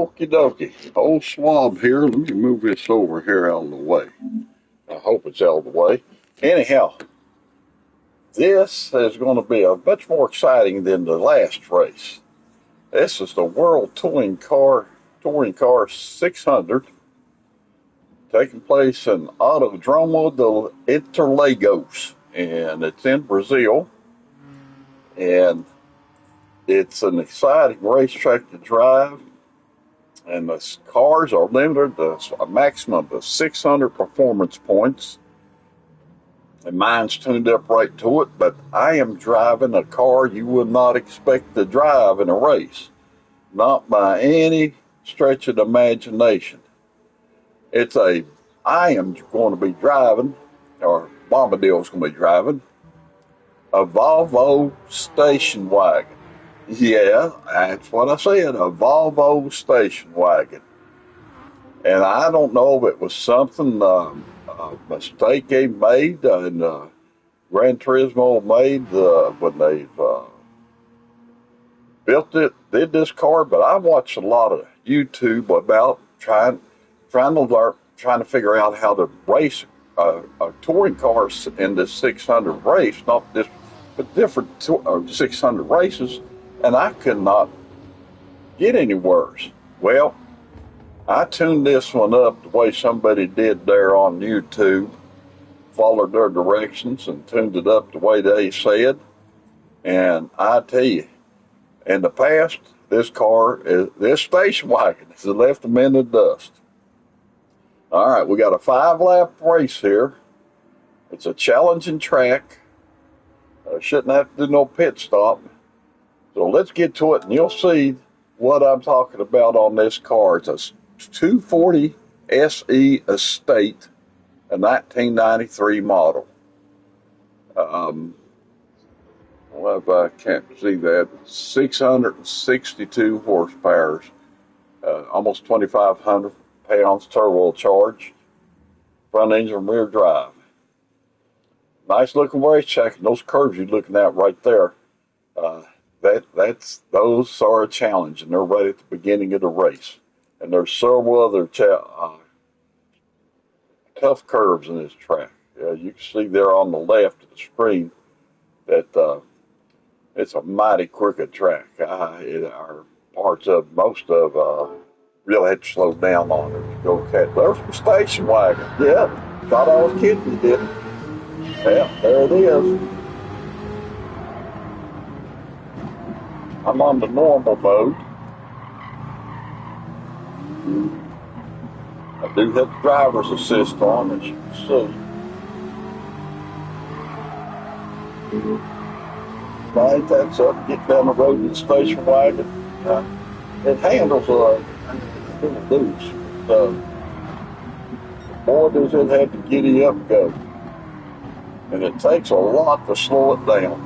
Okie dokie. Old swab here. Let me move this over here out of the way. I hope it's out of the way. Anyhow, this is going to be a much more exciting than the last race. This is the World Touring Car 600 taking place in Autodromo de Interlagos, and it's in Brazil. And it's an exciting racetrack to drive. And the cars are limited to a maximum of 600 performance points. And mine's tuned up right to it, but I am driving a car you would not expect to drive in a race. Not by any stretch of the imagination. I am going to be driving, or Bombadil's going to be driving, a Volvo station wagon. Yeah, that's what I said, a Volvo station wagon. And I don't know if it was something, a mistake they made, and GranTurismo made when they did this car, but I watched a lot of YouTube about trying to figure out how to race a touring cars in this 600 race, not this, but different 600 races. And I could not get anywhere. Well, I tuned this one up the way somebody did there on YouTube, followed their directions and tuned it up the way they said. And I tell you, in the past, this station wagon has left them in the dust. All right, we got a 5-lap race here. It's a challenging track. Shouldn't have to do no pit stop. So let's get to it, and you'll see what I'm talking about on this car. It's a 240 SE Estate, a 1993 model. Well, if I can't see that, 662 horsepower, almost 2,500 pounds turbocharged, front engine, rear drive. Nice looking racetrack, and those curves you're looking at right there. Those are a challenge, and they're right at the beginning of the race. And there's several other tough curves in this track. You can see there on the left of the screen that it's a mighty crooked track. Most of really had to slow down on it to go catch. There's the station wagon. Yeah, thought I was kidding you, didn't? Yeah, there it is. I'm on the normal mode. I do have the driver's assist on, as you can see. Right, that's up, get down the road to the station wagon. It handles a little loose. Boy, does it have to giddy up go. And it takes a lot to slow it down.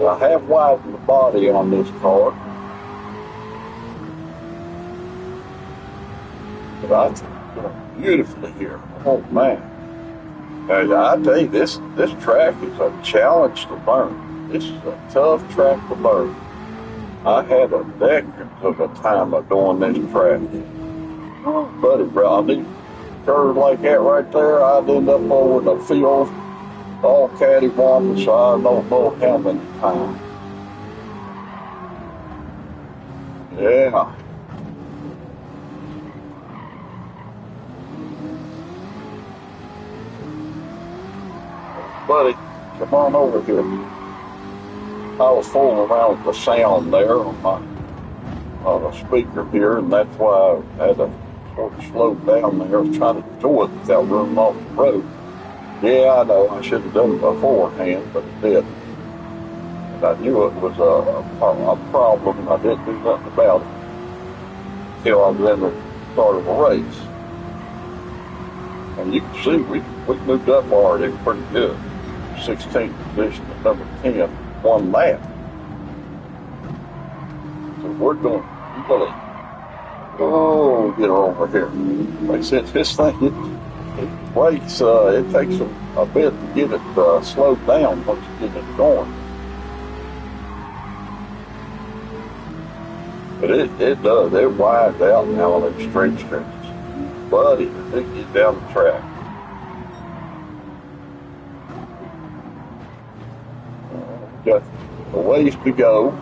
I have widened the body on this car. But I think beautifully here. Oh man. And I tell you, this track is a challenge to learn. This is a tough track to learn. I had a decade of a time of doing this track. Buddy, bro, I need curve like that right there, I'd end up over in the field all cattywampus, so I don't know how many times. Yeah. Buddy, come on over here. I was fooling around with the sound there on the speaker here, and that's why I had to sort of slow down there. I was trying to do it without running off the road. Yeah, I know, I should have done it beforehand, but I didn't. And I knew it was a problem, and I didn't do nothing about it until I was in the start of the race. And you can see we moved up already pretty good. 16th position at number 10, 1 lap. So we're going really, get over here. Like I said, this thing, it brakes, it takes a bit to get it slowed down once you get it going. But it does. It winds out now on them straight stretches. Buddy, it gets down the track. Got a ways to go.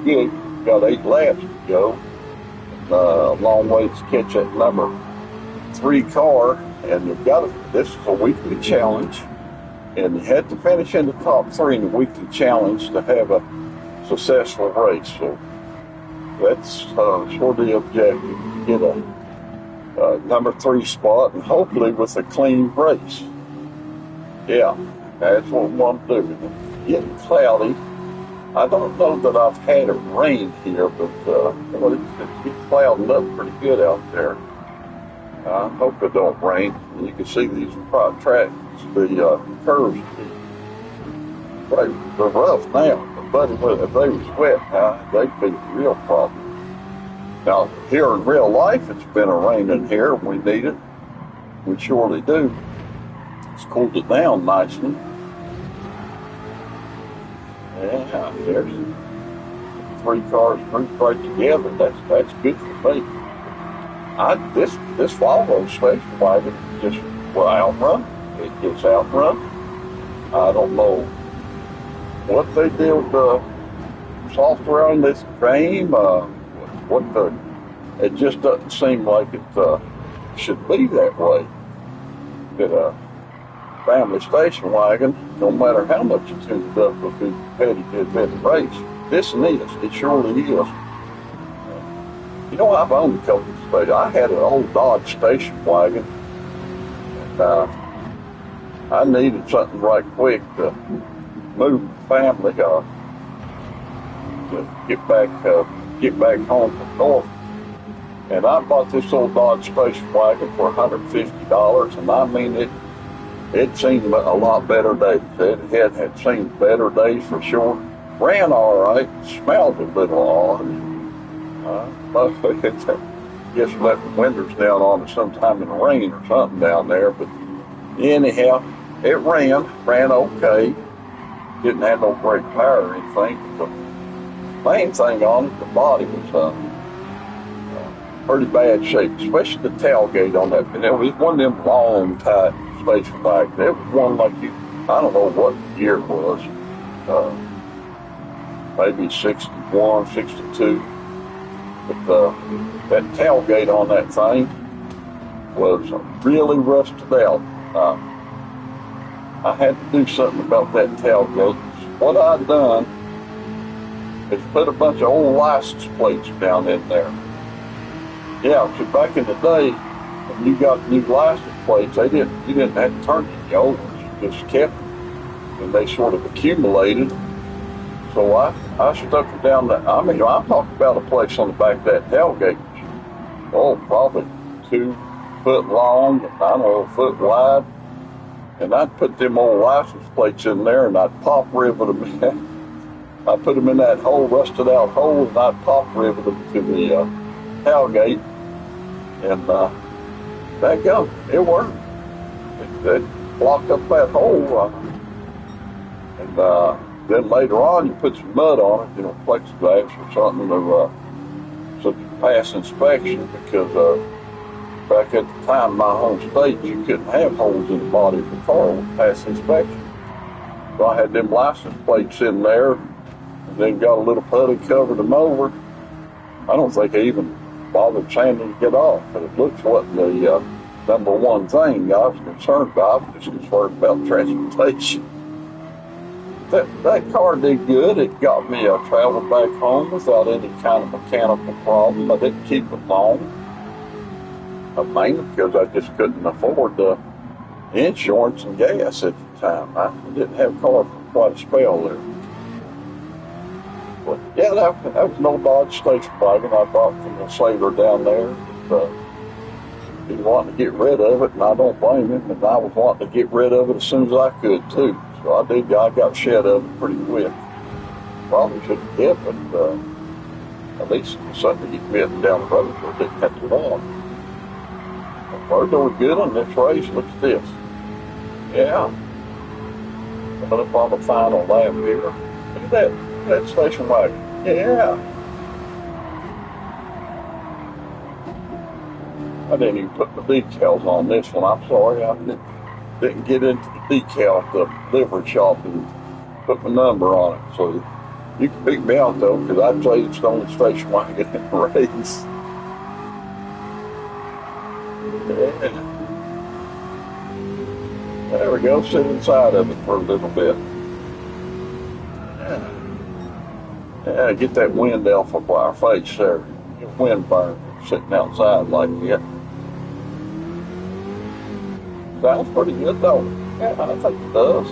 Good. Got 8 laps to go. A long way to catch that number 3 car. And you've got to, this is a weekly challenge. And you had to finish in the top 3 in the weekly challenge to have a successful race. So that's sort of the objective, to get a number 3 spot, and hopefully with a clean race. Yeah, that's what we want to do. It's getting cloudy. I don't know that I've had it rain here, but it's clouding up pretty good out there. I hope it don't rain. You can see these tracks, the curves. They're rough now. But if they was wet now, they'd be a real problem. Now, here in real life, it's been raining here. We need it. We surely do. It's cooled it down nicely. Yeah, there's 3 cars grouped right together. That's good for me. This Volvo station wagon just outrun. It gets outrun. I don't know what they did with the software on this game. It just doesn't seem like it should be that way. That a family station wagon, no matter how much it's ended up, will be competitive in the race. This and this, it surely is. You know, I've owned a couple of stations. I had an old Dodge station wagon, and I needed something right quick to move the family, to get back home from north. And I bought this old Dodge station wagon for $150, and I mean it seen a lot better days. It had seen better days for sure. Ran all right, smelled a little odd. Just left the windows down on it sometime in the rain or something down there. But anyhow, it ran okay. Didn't have no brake power or anything. But the main thing on it, the body was pretty bad shape, especially the tailgate on that. And it was one of them long, tight station wagons. It was one like I don't know what year it was. Maybe 61, 62. But that tailgate on that thing was really rusted out. I had to do something about that tailgate. What I'd done is put a bunch of old license plates down in there. Yeah, so back in the day, when you got new license plates, you didn't have to turn any over. You just kept them, and they sort of accumulated. So I stuck it down there. I mean, I'm talking about a place on the back of that tailgate. Oh, probably 2 foot long, and I don't know, a foot wide. And I'd put them old license plates in there, and I'd pop rivet them in. I put them in that hole, rusted out hole, and I'd pop rivet them to the tailgate. And it worked. It blocked up that hole. Then later on, you put some mud on it, plexiglass or something, so you can pass inspection, because back at the time, my home state, you couldn't have holes in the body of the car to pass inspection. So I had them license plates in there, and then got a little putty, covered them over. I don't think I even bothered sanding to get off, but it looks wasn't the number one thing I was concerned about. I was just concerned about transportation. That car did good. It got me travel back home without any kind of mechanical problem. I didn't keep it long. Mainly because I just couldn't afford the insurance and gas at the time. I didn't have a car for quite a spell there. But yeah, that was an old Dodge station wagon I bought from the sailor down there. He wanted to get rid of it, and I don't blame him. And I was wanting to get rid of it as soon as I could too. So I did. I got shed of it pretty quick. Probably should have kept it, but at least something you can get down the road so it didn't have to long. We're doing good on this race. Look at this. Yeah. Coming up on the final lap here. Look at that station wagon. Yeah. I didn't even put the decals on this one. I'm sorry, I didn't get into the decal at the livery shop and put my number on it. So you can pick me out though, because I played Stone Station Wagon in the race. Yeah. There we go. Sit inside of it for a little bit. Yeah. Yeah, get that wind off of our face there. Get wind burn sitting outside like that. Sounds pretty good though. Yeah, I think it does.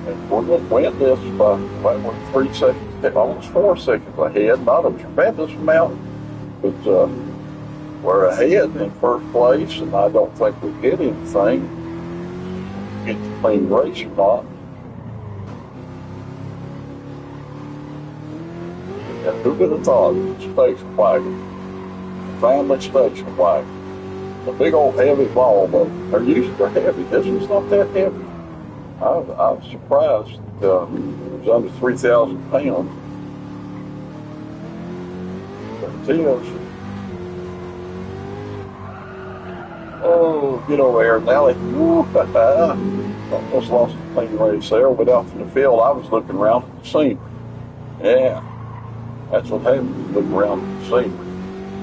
And we're going to win this by we're 3 seconds, almost 4 seconds ahead. Not a tremendous amount, but we're ahead in first place, and I don't think we hit anything. Get the clean race or not. And who would have thought it? Station wagon, family station wagon, the big old heavy Volvo. They're usually heavy. This one's not that heavy. I was surprised it was under 3,000 pounds. But it is. Oh, get over there, Nelly. Almost lost the clean race there. Went out from the field. I was looking around at the scenery. Yeah, that's what happens. Look around at the scenery.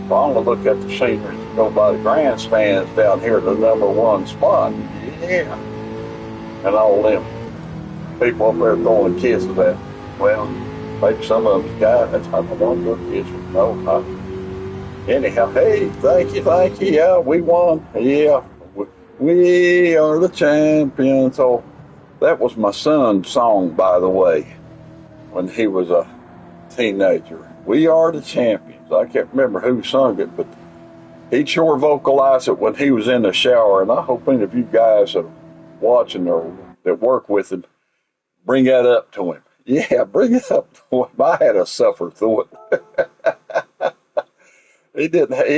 If I want to look at the scenery to go by the grandstands down here at the #1 spot. Yeah. And all them people up there throwing kisses at me. Well, maybe some of them guys, that's how I don't look kisses. No, not. Anyhow, hey, thank you. Yeah, we won. Yeah, we are the champions. So that was my son's song, by the way, when he was a teenager. We are the champions. I can't remember who sung it, but he sure vocalized it when he was in the shower. And I hope any of you guys are watching or that work with him, bring that up to him. Yeah, bring it up to him. I had to suffer through it. He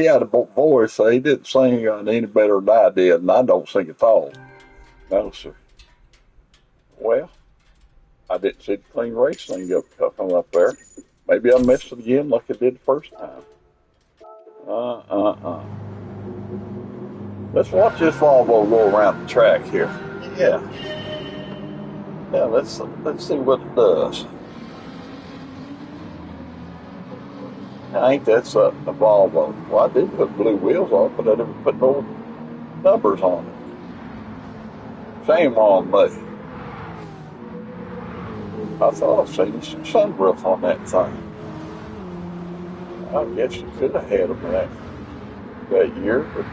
had a voice, so he didn't sing any better than I did, and I don't sing at all. No, sir. Well, I didn't see the clean race thing come up there. Maybe I missed it again like I did the first time. Let's watch this Volvo go around the track here. Yeah. Yeah, let's see what it does. Ain't that something, a Volvo? Well, I did put blue wheels on, but I didn't put no numbers on it. Shame on me. I thought I'd seen some sunroof on that thing. I guess you could have had them that year, but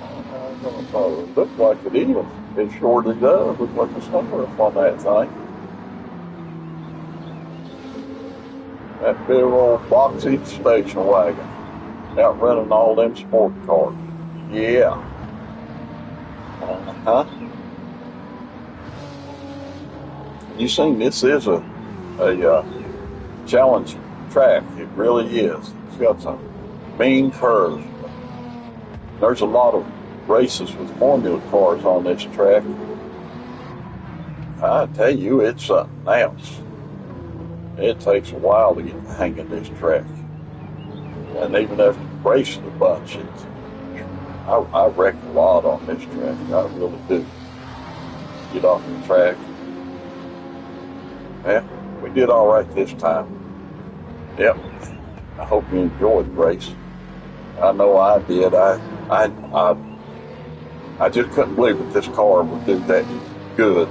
I don't know. It looked like it even. It surely does. Look like a sunroof on that thing. That big old boxy station wagon outrunning all them sport cars. Yeah. Uh-huh. You seen this is a challenge track. It really is. It's got some mean curves. There's a lot of races with formula cars on this track. I tell you, it's something else. It takes a while to get the hang of this track. And even after racing a bunch, I wreck a lot on this track. I really do. Get off the track. Yeah, we did all right this time. Yep. I hope you enjoyed the race. I know I did. I just couldn't believe that this car would do that good.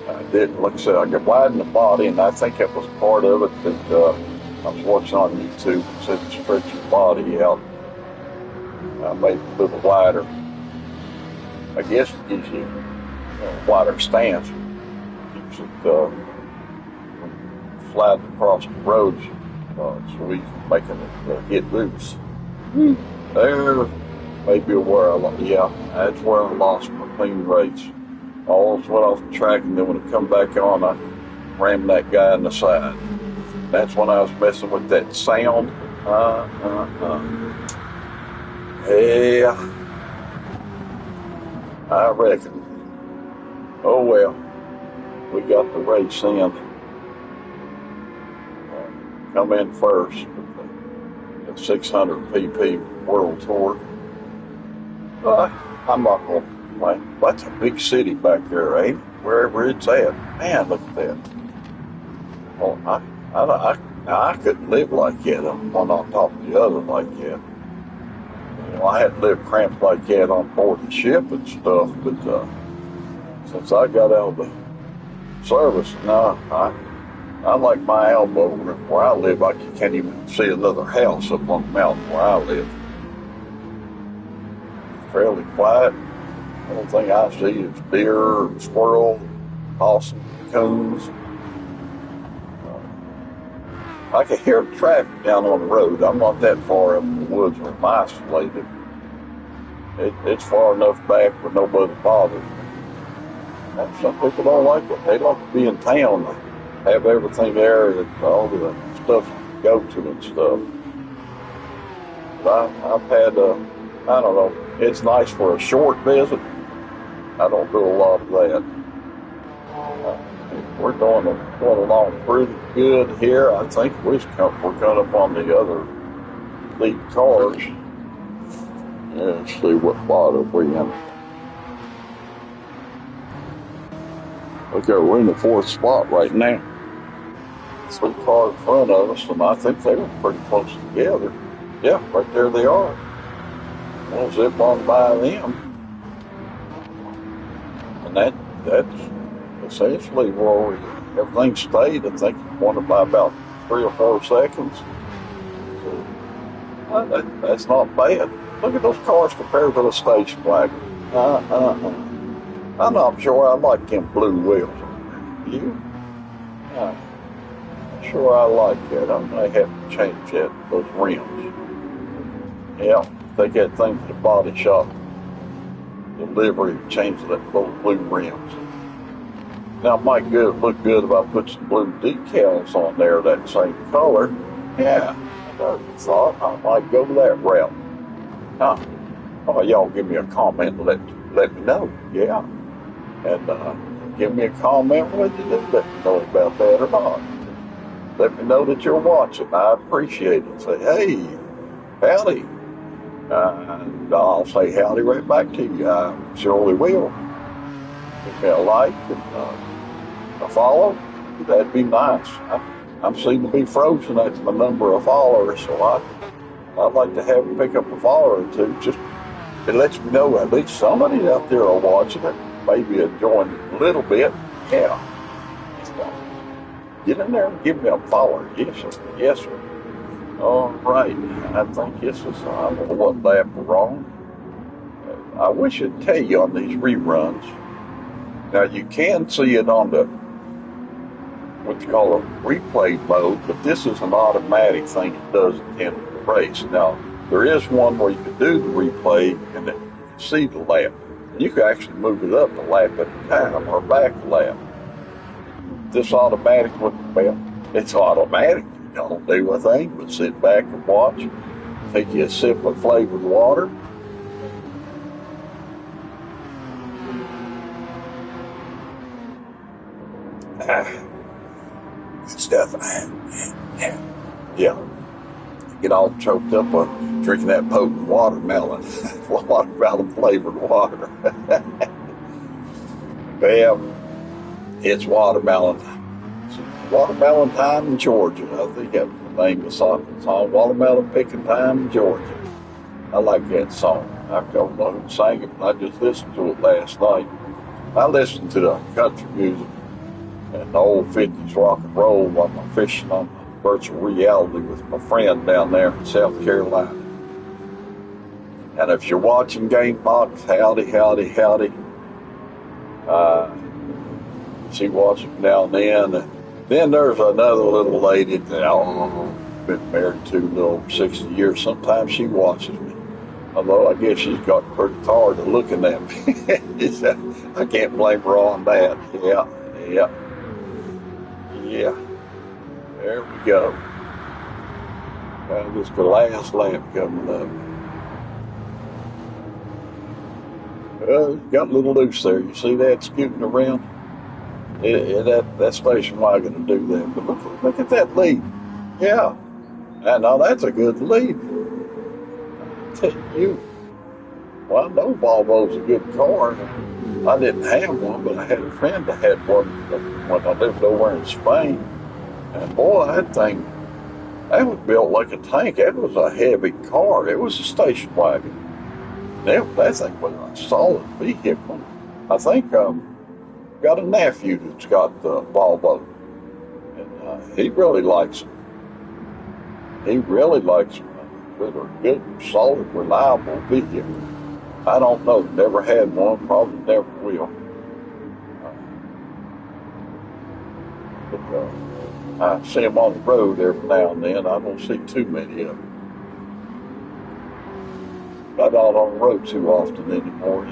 I did. Like I said, I got widened the body, and I think that was part of it that I was watching on YouTube. It said to stretch your body out. I made it a little wider. I guess it gives you a wider stance. Keeps it sliding across the roads so we can make it get loose. There, maybe where that's where I lost my clean race. I almost went off the track, and then when it come back on, I rammed that guy in the side. That's when I was messing with that sound. Yeah, I reckon. Oh well, we got the race in. Come in first. 600 pp World Tour. I'm not going to complain. That's a big city back there, ain't it? Wherever it's at. Man, look at that. Well, I couldn't live like that, one on top of the other like that. You know, I had to live cramped like that on board the ship and stuff, but since I got out of the service, now I like my elbow where I live. I can't even see another house up on the mountain where I live. It's fairly quiet. The only thing I see is deer, squirrel, possum, coons. I can hear traffic down on the road. I'm not that far up in the woods where I'm isolated. It's far enough back where nobody bothers me. And some people don't like it. They like to be in town, have everything there, and all the stuff to go to and stuff. But I've had, I don't know, it's nice for a short visit. I don't do a lot of that. We're going along pretty good here. I think we're coming up on the other lead cars. Yeah, let's see what bottle we're in. Okay, we're in the 4th spot right now. 3 cars in front of us, and I think they were pretty close together. Yeah, right there they are. We'll zip on by them. And that's essentially where everything stayed. I think it went by about 3 or 4 seconds. So, that's not bad. Look at those cars compared to the station wagon. I'm not sure I like them blue wheels. You? Sure I like that. I may have to change those rims. Yeah, take that thing to the body shop. Delivery, change those blue rims. Now, it might look good if I put some blue decals on there, that same color. Yeah, I thought I might go that route. Oh, y'all give me a comment and let me know. Yeah. And give me a comment whether you do let me know about that or not. Let me know that you're watching. I appreciate it. Say, hey, howdy. And I'll say howdy right back to you. I surely will. Give me a like and a follow. That'd be nice. I'm seem to be frozen at the number of followers, so I'd like to have you pick up a follower or two. Just it lets me know at least somebody out there are watching it. Maybe join a little bit. Yeah. Get in there and give me a follower. Yes, sir. Yes, sir. All right. I think this is, I don't know what lap we're wrong. I wish I'd tell you on these reruns. Now, you can see it on the, what you call a replay mode, but this is an automatic thing it does at the end of the race. Now, there is one where you can do the replay and then you can see the lap. You can actually move it up a lap at a time or back a lap. This automatic one, well, it's automatic. You don't do a thing but sit back and watch. Take you a sip of flavored water. Good stuff. Yeah. Get all choked up on drinking that potent watermelon flavored water. Well, it's watermelon. It's watermelon time in Georgia. I think that's the name of the song. Watermelon Picking Time in Georgia. I like that song. I don't know who sang it, but I just listened to it last night. I listened to the country music and the old 50s rock and roll while I'm fishing on virtual reality with my friend down there in South Carolina. And if you're watching Gamebox, howdy, howdy, howdy. She watches now and then. And then there's another little lady that I've been married to a little over 60 years. Sometimes she watches me. Although I guess she's got pretty tired of looking at me. I can't blame her on that. Yeah. There we go. This is the last lap coming up. It got a little loose there. You see that scooting around? That station wagon will do that. But look at that lead. Yeah. Now that's a good lead. tell you, well, I know Volvo's a good car. I didn't have one, but I had a friend that had one when I lived over in Spain. And boy, that was built like a tank. It was a heavy car. It was a station wagon. That thing was a solid vehicle. I think got a nephew that's got the Volvo, and he really likes them. He really likes them. They're a good, solid, reliable vehicle. I don't know. Never had one. Probably never will. But I see them on the road every now and then. I don't see too many of them. I'm not on the road too often anymore.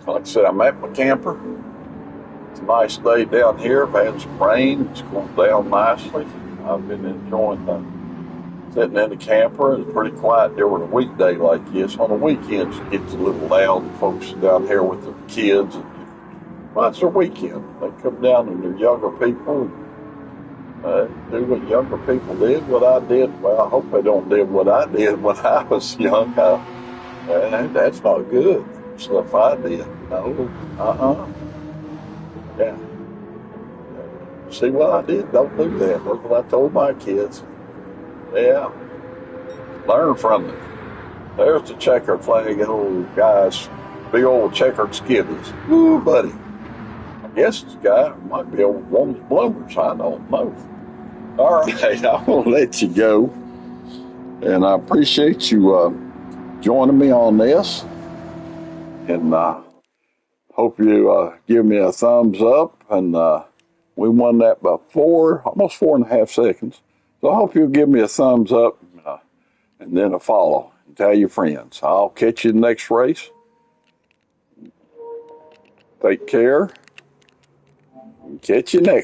Like I said, I'm at my camper. It's a nice day down here. I've had some rain. It's going down nicely. I've been enjoying sitting in the camper. It's pretty quiet during a weekday like this. On the weekends, it gets a little loud. Folks down here with their kids. Well, it's their weekend. They come down and they're younger people and do what younger people did. What I did, well, I hope they don't do what I did when I was young. That's not good. Stuff I did. No. Yeah. See what I did? Don't do that. Look what I told my kids. Yeah. Learn from it. There's the checkered flag, old guys. Big old checkered skivvies. Woo, buddy. I guess this guy might be able to want his bloomers. I don't know. All right, I'm going to let you go. And I appreciate you joining me on this. And hope you give me a thumbs up. And we won that by almost 4.5 seconds. So I hope you'll give me a thumbs up and then a follow. And tell your friends. I'll catch you in the next race. Take care. Catch you next.